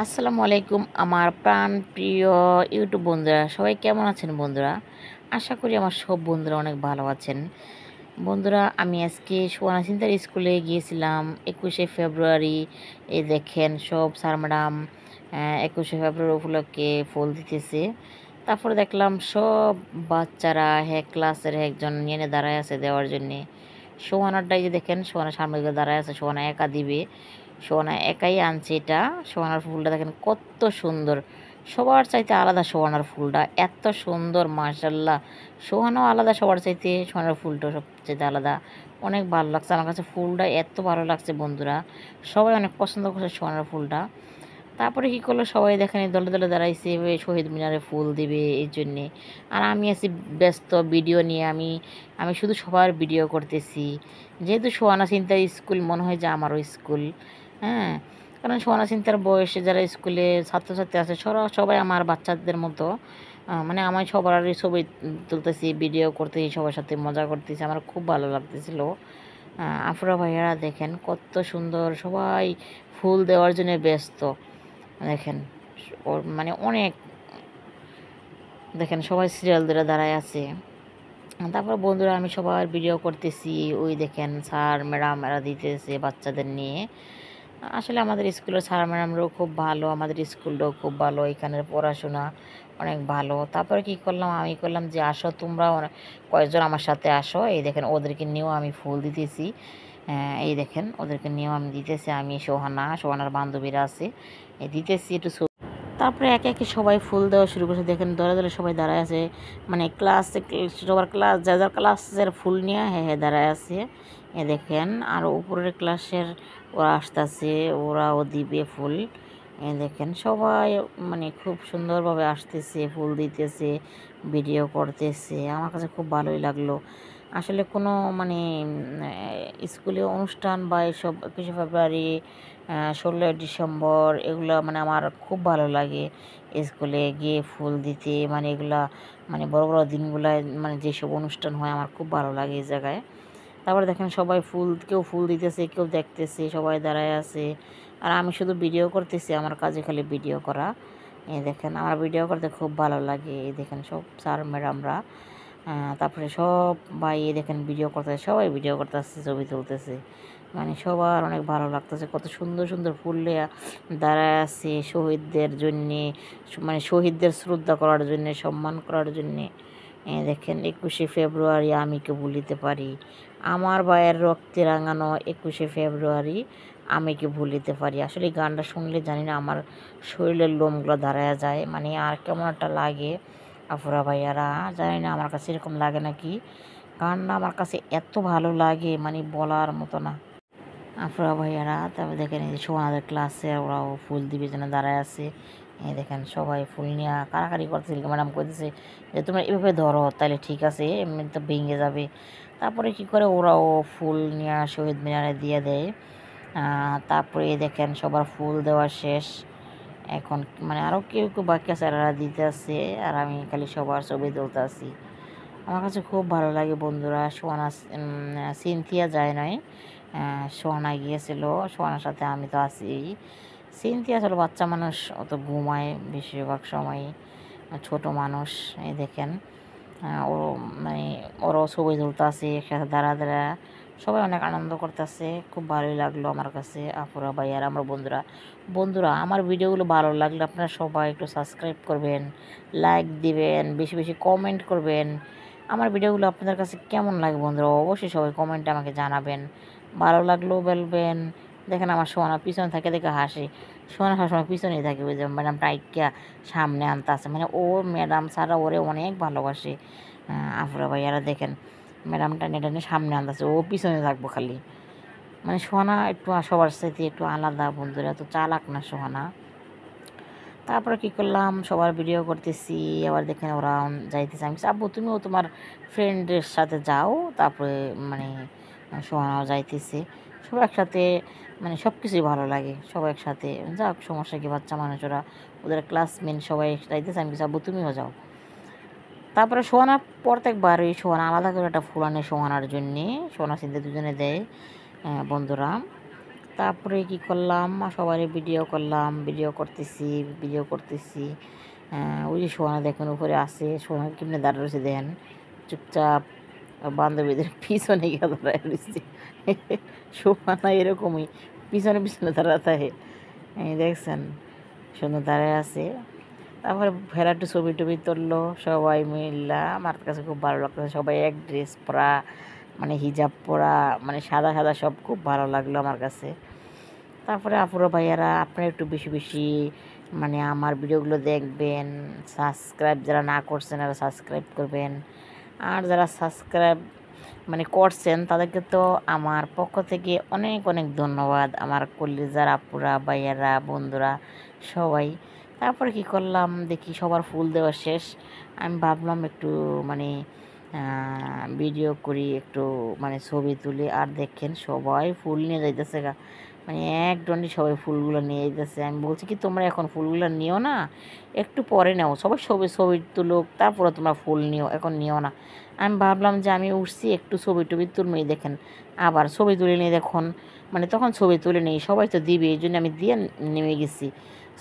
আসসালামু আলাইকুম আমার প্রাণ প্রিয় ইউটিউব বন্ধুরা, সবাই কেমন আছেন বন্ধুরা? আশা করি আমার সব বন্ধুরা অনেক ভালো আছেন। বন্ধুরা, আমি আজকে সুহানা সিনতার স্কুলে গিয়েছিলাম 21শে ফেব্রুয়ারি। এই দেখেন সব স্যার ম্যাডাম 21শে ফেব্রুয়ারি উপলক্ষে ফুল দিতেছে। তারপরে দেখলাম সব বাচ্চারা ক্লাসের একজন নিয়ে দাঁড়ায় আছে দেওয়ার জন্যে। সোহানারটাই যে দেখেন, সোহানা সামনে দিকে দাঁড়ায় আছে, সোহানা একা দিবে। সোহানা একাই আনছে এটা। সোহানার ফুলটা দেখেন কত সুন্দর, সবার চাইতে আলাদা। সোহানার ফুলটা এত সুন্দর, মাশাল্লাহ। সোহানাও আলাদা সবার চাইতে, সোহানার ফুলটা সবচাইতে আলাদা। অনেক ভালো লাগছে আমার কাছে ফুলটা, এত ভালো লাগছে বন্ধুরা। সবাই অনেক পছন্দ করছে সোহানার ফুলটা। তারপরে কী করলো, সবাই দেখেন দলে দলে দাঁড়াইছে শহীদ মিনারে ফুল দিবে এই জন্যে। আর আমি আছি ব্যস্ত ভিডিও নিয়ে। আমি আমি শুধু সবার ভিডিও করতেছি। যেহেতু সোহানা সিনতার স্কুল, মনে হয় যে আমারও স্কুল। হ্যাঁ, কারণ সোহানা সিনতার বয়সে যারা স্কুলে ছাত্রছাত্রী আছে সবাই আমার বাচ্চাদের মতো। মানে আমি সবারই ছবি তুলতেছি, ভিডিও করতেছি, সবার সাথে মজা করতেছি। আমার খুব ভালো লাগতেছিল। আফরা ভাইয়ারা দেখেন কত সুন্দর, সবাই ফুল দেওয়ার জন্য ব্যস্ত। দেখেন ওর মানে অনেক, দেখেন সবাই সিরিয়াল ধরে দাঁড়ায় আছে। তারপর বন্ধুরা আমি সবার ভিডিও করতেছি। ওই দেখেন স্যার ম্যাডাম এরা দিতেছে বাচ্চাদের নিয়ে। আসলে আমাদের স্কুলের স্যার ম্যাডামরাও খুব ভালো, আমাদের স্কুলটাও খুব ভালো, এখানের পড়াশোনা অনেক ভালো। তারপরে কি করলাম, আমি করলাম যে আসো তোমরা কয়েকজন আমার সাথে আসো। এই দেখেন ওদেরকে নিয়েও আমি ফুল দিতেছি। এই দেখেন ওদেরকে নিয়েও আমি দিতেছি। আমি সোহানার বান্ধবীরা আছে, এই দিতেছি একটু। তারপরে একে একে সবাই ফুল দেওয়া শুরু করেছে। দেখেন দলে দলে সবাই দাঁড়ায় আছে, মানে সবার ক্লাস, যার ক্লাসের ফুল নিয়ে দাঁড়ায় আছে। দেখেন আর উপরের ক্লাসের ওরা আসতেছে, ওরাও দিবে ফুল। দেখেন সবাই মানে খুব সুন্দরভাবে আসতেছে, ফুল দিতেছে, ভিডিও করতেছে। আমার কাছে খুব ভালোই লাগলো। আসলে কোনো মানে স্কুলে অনুষ্ঠান বা এসব 21শে ফেব্রুয়ারি, 16ই ডিসেম্বর, এগুলো মানে আমার খুব ভালো লাগে স্কুলে গিয়ে ফুল দিতে। মানে এগুলা মানে বড় বড় দিনগুলায় মানে যেসব অনুষ্ঠান হয় আমার খুব ভালো লাগে এই জায়গায়। তারপরে দেখেন সবাই কেউ ফুল দিতেছে, কেউ দেখতেছে, সবাই দাঁড়ায় আছে। আর আমি শুধু ভিডিও করতেছি, আমার কাজে খালি ভিডিও করা। এই দেখেন আমার ভিডিও করতে খুব ভালো লাগে। এই দেখেন সব স্যার ম্যাডামরা, তারপরে সবাই দেখেন ভিডিও করতেছে, সবাই ভিডিও করতেছে, ছবি তুলতেছে। মানে সবার অনেক ভালো লাগতেছে, কত সুন্দর সুন্দর ফুল দাঁড়ায় আছে শহীদদের জন্যে, মানে শহীদদের শ্রদ্ধা করার জন্যে, সম্মান করার জন্যে। দেখেন 21শে ফেব্রুয়ারি আমি কে ভুলিতে পারি, আমার ভাইয়ের রক্তে রাঙানো 21শে ফেব্রুয়ারি আমি কি ভুলিতে পারি। আসলে গানটা শুনলে জানি না আমার শরীরের লোমগুলো দাঁড়ায় যায়, মানে আর কেমন একটা লাগে। আফুরা ভাইয়ারা, জানি না আমার কাছে এরকম লাগে নাকি। গানটা আমার কাছে এত ভালো লাগে, মানে বলার মতো না। আফরা ভাইয়ারা, তারপরে দেখেন এই যে সোহানাদের ক্লাসে ওরাও ফুল দিবে যেন দাঁড়ায় আছে। এই দেখেন সবাই ফুল নিয়ে কাড়াকাড়ি করতেছিল। ম্যাডাম কইতেছে যে তোমরা এভাবে ধরো, তাহলে ঠিক আছে, এমনি তো ভেঙে যাবে। তারপরে কি করে ওরাও ফুল নিয়ে শহীদ মিনারে দিয়ে দেয়। তারপরে দেখেন সবার ফুল দেওয়া শেষ। এখন মানে আরও কেউ কেউ বাকি আছে, এরা দিতে আছে, আর আমি খালি সবার ছবি তুলতে আছি। আমার কাছে খুব ভালো লাগে বন্ধুরা। সিনথিয়া যায় নাই, সোহানা গিয়েছিল, সোহানার সাথে আমি তো আছি। সিনথিয়া আসলে বাচ্চা মানুষ, অত ঘুমায় বেশিরভাগ সময়, ছোট মানুষ। এই দেখেন ও মানে ওরাও ছবি তুলতে আছে একসাথে দাঁড়া দাঁড়া, সবাই অনেক আনন্দ করতেছে। খুব ভালোই লাগলো আমার কাছে। আপুরা ভাইয়ার আমার বন্ধুরা, আমার ভিডিওগুলো ভালো লাগলে আপনারা সবাই একটু সাবস্ক্রাইব করবেন, লাইক দিবেন, বেশি বেশি কমেন্ট করবেন। আমার ভিডিওগুলো আপনাদের কাছে কেমন লাগে বন্ধুরা, অবশ্যই সবাই কমেন্টে আমাকে জানাবেন। ভালো লাগলেও বলবেন। দেখেন আমার সোহানা পিছনে থাকে দেখে হাসি। সোহানা সবসময় পিছনেই থাকে, ওই যে ম্যাডাম টাইকা সামনে আনতে আছে, মানে ও ম্যাডাম ছাড়া ওরে অনেক ভালোবাসে। আফরা ভাইয়ারা দেখেন ম্যাডামটা নেটানে সামনে আনতেছে, ও পিছনে থাকবো খালি। মানে সোহানা একটু সবার সাথে একটু আলাদা বন্ধুরা, তো চালাক না সোহানা। তারপরে কী করলাম, সবার ভিডিও করতেছি। আবার দেখেন ওরা যাইতেছে, আমি বলছি, আব্বু তুমিও তোমার ফ্রেন্ডের সাথে যাও। তারপরে মানে সোহানাও যাইতেছে, সবাই একসাথে, মানে সব কিছুই ভালো লাগে সবাই একসাথে। যাক, সমস্যা কি, বাচ্চা মানুষ ওরা, ওদের ক্লাসমেট সবাই যাইতেছে। আমি বলছি, আব্বু তুমিও যাও। তারপরে সোহানা প্রত্যেকবারই সোহানা আলাদা করে একটা ফুল আনে সোহানার জন্যে, সোহানা সিনতে দুজনে দেয় বন্ধুরা। তারপরে কি করলাম, সবারই ভিডিও করতেছি। ওই যে সোহানা দেখুন উপরে আছে, সোহানা কেমনে দাঁড়া রয়েছে দেখেন, চুপচাপ বান্ধবীদের পিছনে গিয়ে দাঁড়ায় রয়েছে। সোহানা এরকমই পিছনে পিছনে দাঁড়া থাকে, দেখছেন সুন্দর দাঁড়ায় আছে। তারপরে ফেরা একটু ছবি টবি তুললো সবাই মিল্লা, আমার কাছে খুব ভালো লাগতেছে। সবাই এক ড্রেস পরা, মানে হিজাব পরা, মানে সাদা সাদা সব খুব ভালো লাগলো আমার কাছে। তারপরে আপুরা ভাইয়ারা আপনারা একটু বেশি বেশি মানে আমার ভিডিওগুলো দেখবেন, সাবস্ক্রাইব যারা না করছেন তারা সাবস্ক্রাইব করবেন, আর যারা সাবস্ক্রাইব মানে করছেন তাদেরকে তো আমার পক্ষ থেকে অনেক অনেক ধন্যবাদ, আমার কলিজার আপুরা ভাইয়ারা বন্ধুরা সবাই। তারপরে কি করলাম দেখি সবার ফুল দেওয়া শেষ, আমি ভাবলাম একটু মানে ভিডিও করি, একটু মানে ছবি তুলি। আর দেখেন সবাই ফুল নিয়ে যাইতেছে গা, মানে এক দণ্ডে সবাই ফুলগুলো নিয়ে যেতেছে। আমি বলছি কি তোমরা এখন ফুলগুলো নিও না, একটু পরে নাও, সবাই ছবি ছবি তুলুক তারপরে তোমরা ফুল নিও, এখন নিও না। আমি ভাবলাম যে আমি উঠছি একটু ছবি টবি তুলবো, দেখেন আবার ছবি তুলে নিয়ে দেখুন, মানে তখন ছবি তুলে নিই, সবাই তো দিবে এই জন্য আমি দিয়ে নেমে গেছি,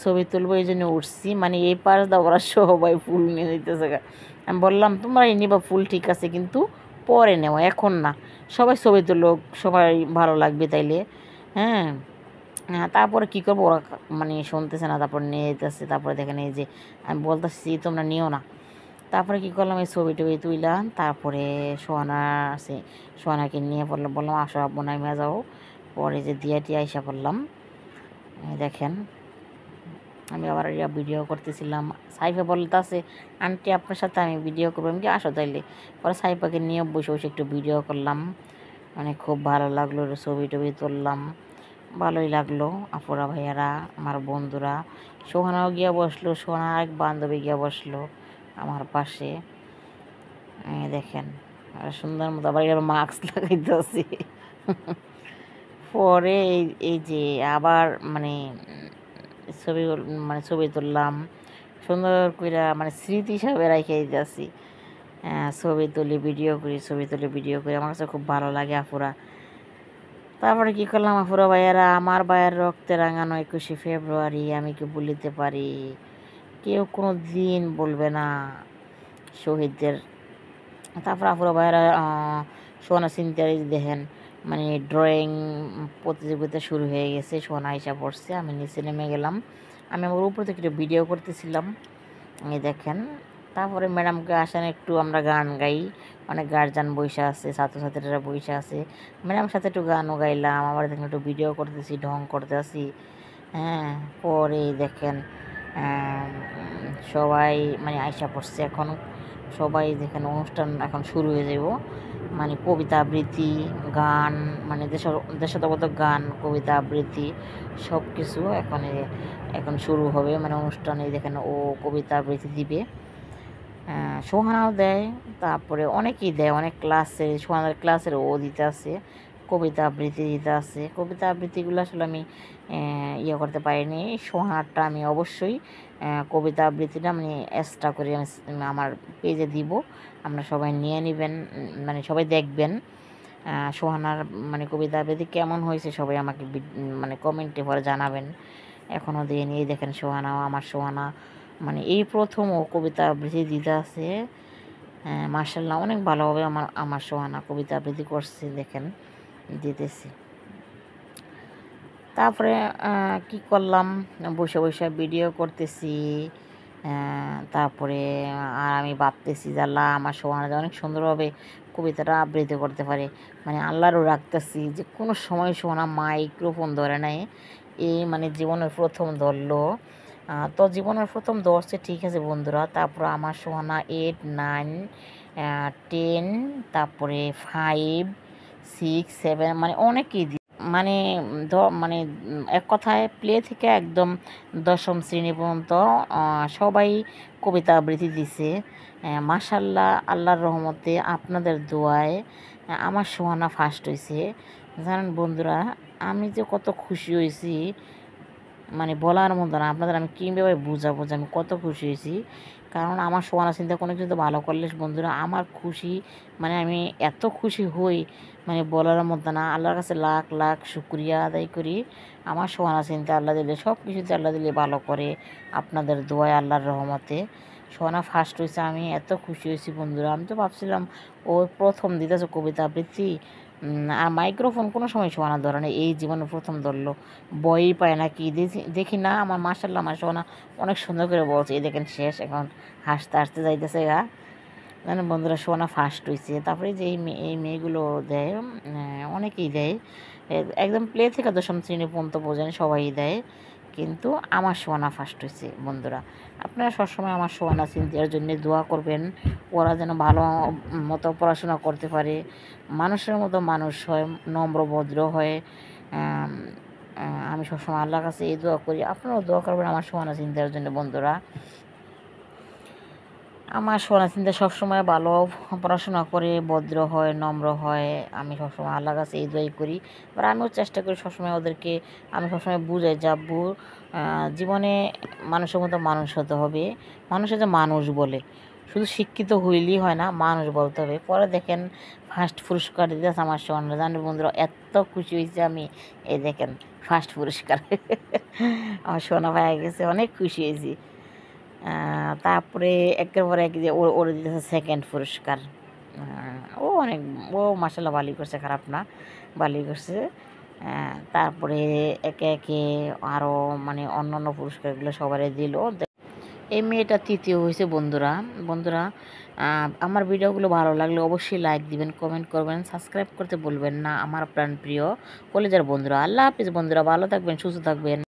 ছবি তুলবো এই জন্য উঠছি। মানে এই পাশ দা ওরা সবাই ফুল নিয়ে যেতেছে। আমি বললাম তোমরা নিবা ফুল ঠিক আছে, কিন্তু পরে নেও এখন না, সবাই ছবি তুলুক, সবাই ভালো লাগবে তাইলে। হ্যাঁ, তারপরে কী করবো, ওরা মানে শুনতেছে না, তারপর নিয়ে যেতেছে। তারপরে দেখেন এই যে আমি বলতেছি তোমরা নিও না। তারপরে কী করলাম, এই ছবি টবি তুইলাম, তারপরে সোহানাকে নিয়ে পড়লাম, বললাম আসো আব্বু নামিয়ে যাও। পরে যে দিয়া টিয়া আইসা পড়লাম, দেখেন আমি আবার ভিডিও করতেছিলাম। সাইফা বলতেছে আন্টি আপনার সাথে আমি ভিডিও করবো, আমি কি আসো তাইলে। পরে সাইফাকে নিয়ে বসে বসে একটু ভিডিও করলাম, মানে খুব ভালো লাগলো, ছবি টবি তুললাম, ভালোই লাগলো। আপুরা ভাইয়ারা আমার বন্ধুরা, সোহানাও গিয়া বসলো, সোহানার এক বান্ধবী গিয়া বসলো আমার পাশে, দেখেন সুন্দর মতো আবার এবার মাস্ক লাগাইতেছি। পরে এই যে আবার মানে ছবি মানে ছবি তুললাম সুন্দর করে, মানে স্মৃতি হিসাবে রেখে দিতেছি। ছবি তুলি ভিডিও করি, ছবি তুলি ভিডিও করি, আমার কাছে খুব ভালো লাগে আপুরা। তারপরে কী করলাম আপুরা ভাইয়ারা, আমার ভাইয়ের রক্তে রাঙানো 21শে ফেব্রুয়ারি আমি কি ভুলিতে পারি, কেউ কোনো দিন বলবে না শহীদদের। তারপর আপুরা ভাইয়ারা সোনা সিনতারি দেখেন, মানে ড্রয়িং প্রতিযোগিতা শুরু হয়ে গেছে, সোনা আইসা পড়ছে, আমি নিচে নেমে গেলাম, আমি আমার উপর থেকে একটু ভিডিও করতেছিলাম, এই দেখেন। তারপরে ম্যাডামকে আসেন একটু আমরা গান গাই, অনেক গার্জিয়ান বৈশা আছে, ছাত্রছাত্রীরা বৈশা আছে, ম্যাডামের সাথে একটু গানও গাইলাম, আবার দেখেন একটু ভিডিও করতেছি, ঢং করতে আসি। হ্যাঁ, পরে দেখেন সবাই মানে আইসা পড়ছে, এখন সবাই দেখেন অনুষ্ঠান এখন শুরু হয়ে যাব, মানে কবিতা আবৃত্তি গান, মানে দেশাত্মবোধক গান কবিতা আবৃত্তি সব কিছু এখন শুরু হবে, মানে অনুষ্ঠানে দেখেন ও কবিতা আবৃত্তি দিবে, সোহানাও দেয়, তারপরে অনেকেই দেয়, অনেক ক্লাসের সোহানার ক্লাসের ও দিতে আছে, কবিতা আবৃত্তি দিতে আছে। কবিতা আবৃত্তিগুলো আসলে আমি ইয়ে করতে পারিনি, সোহানারটা আমি অবশ্যই কবিতা আবৃত্তিটা আমি এক্সট্রা করে আমি আমার পেজে দিব, আপনারা সবাই নিয়ে নেবেন, মানে সবাই দেখবেন সোহানার মানে কবিতা আবৃত্তি কেমন হয়েছে, সবাই আমাকে মানে কমেন্টে পরে জানাবেন। এখনও দিয়ে নিয়ে দেখেন সোহানাও, আমার সোহানা মানে এই প্রথম ও কবিতা আবৃত্তি দিতে আছে, মার্শাল্লাহ অনেক ভালোভাবে আমার সোহানা কবিতা আবৃত্তি করছে, দেখেন দিতেছি। তারপরে কি করলাম, বসে বসে ভিডিও করতেছি, তারপরে আর আমি ভাবতেছি যে আল্লাহ আমার সোহানা অনেক সুন্দরভাবে কবিতাটা আবৃত্তি করতে পারে, মানে আল্লাহরও রাখতেছি যে কোনো সময় সোহানা মাইক্রোফোন ধরে নেয়, এই মানে জীবনের প্রথম ধরলো। তো জীবনের প্রথম ধরছে ঠিক আছে বন্ধুরা, তারপর আমার সোহানা 8, 9, 10, তারপরে 5, 6, 7 মানে অনেকেই মানে মানে এক কথায় প্লে থেকে একদম দশম শ্রেণী পর্যন্ত সবাই কবিতা আবৃত্তি দিছে। মাশাল্লাহ আল্লাহর রহমতে আপনাদের দোয়ায় আমার সোহানা ফার্স্ট হয়েছে। জানেন বন্ধুরা আমি যে কত খুশি হয়েছি, মানে বলার মতো না। আপনাদের আমি কীভাবে বুঝাবো যে আমি কত খুশি হয়েছি। কারণ আমার শোয়ানা চিন্তা কোনো কিছু ভালো করলে বন্ধুরা আমার খুশি, মানে আমি এত খুশি হই, মানে বলার মতো না। আল্লাহর কাছে লাখ লাখ শুকরিয়া আদায় করি। আমার শোয়ানা চিন্তা আল্লাহ দিলে সব কিছুতে আল্লাহ দিলে ভালো করে, আপনাদের দোয়ায় আল্লাহর রহমতে সোহানা ফার্স্ট হয়েছে। আমি এত খুশি হয়েছি বন্ধুরা। আমি তো ভাবছিলাম ও প্রথম দিতেছে কবিতা আবৃত্তি, আর মাইক্রোফোন কোনো সময় সোহানা ধরে না, এই জীবনে প্রথম ধরলো। বই পায় না কি দেখি না, আমার মাশাল্লাহ আমার সোহানা অনেক সুন্দর করে বলছে। এই দেখেন শেষ, এখন হাসতে হাসতে যাইতেছে গা। মানে বন্ধুরা সোহানা ফার্স্ট হয়েছে। তারপরে যে এই মেয়েগুলো দেয়, অনেকেই দেয়, একদম প্লে থেকে দশম শ্রেণী পর্যন্ত বোঝেন সবাই দেয়, কিন্তু আমার সোহানা ফার্স্ট হয়েছে বন্ধুরা। আপনারা সবসময় আমার সোহানা চিন্তার জন্য দোয়া করবেন, ওরা যেন ভালো মতো পড়াশোনা করতে পারে, মানুষের মতো মানুষ হয়, নম্র ভদ্র হয়। আমি সবসময় আল্লাহর কাছে এই দোয়া করি, আপনারাও দোয়া করবেন আমার সোহানা চিন্তার জন্য বন্ধুরা। আমার সোনা চিন্তা সবসময় ভালো পড়াশোনা করে ভদ্র হয়, নম্র হয়। আমি সবসময় আল্লাহর কাছে এই দোয়াই করি। এবার আমিও চেষ্টা করি সবসময় ওদেরকে, আমি সবসময় বুঝাই যে আব্বু জীবনে মানুষের মতো মানুষ হতে হবে। মানুষের যে মানুষ বলে, শুধু শিক্ষিত হইলেই হয় না, মানুষ বলতে হবে। পরে দেখেন ফার্স্ট পুরস্কার দিতেছে আমার সোনা, জানেন বন্ধুরা এত খুশি হয়েছে আমি। এই দেখেন ফার্স্ট পুরস্কার আমার সোনা ভাইয়া গেছে, অনেক খুশি হয়েছি। তারপরে একের পর এক যে ওর দিতেছে সেকেন্ড পুরস্কার। ও অনেক, ও মাসাল্লাহ ভালোই করছে, খারাপ না, ভালোই করছে। তারপরে একে একে আরও মানে অন্য অন্য পুরস্কারগুলো সবারই দিল। এই মেয়েটা তৃতীয় হয়েছে বন্ধুরা। বন্ধুরা আমার ভিডিওগুলো ভালো লাগলে অবশ্যই লাইক দিবেন, কমেন্ট করবেন, সাবস্ক্রাইব করতে বলবেন না আমার প্রাণপ্রিয় কলেজের বন্ধুরা। আল্লাহ হাফিজ বন্ধুরা, ভালো থাকবেন, সুস্থ থাকবেন।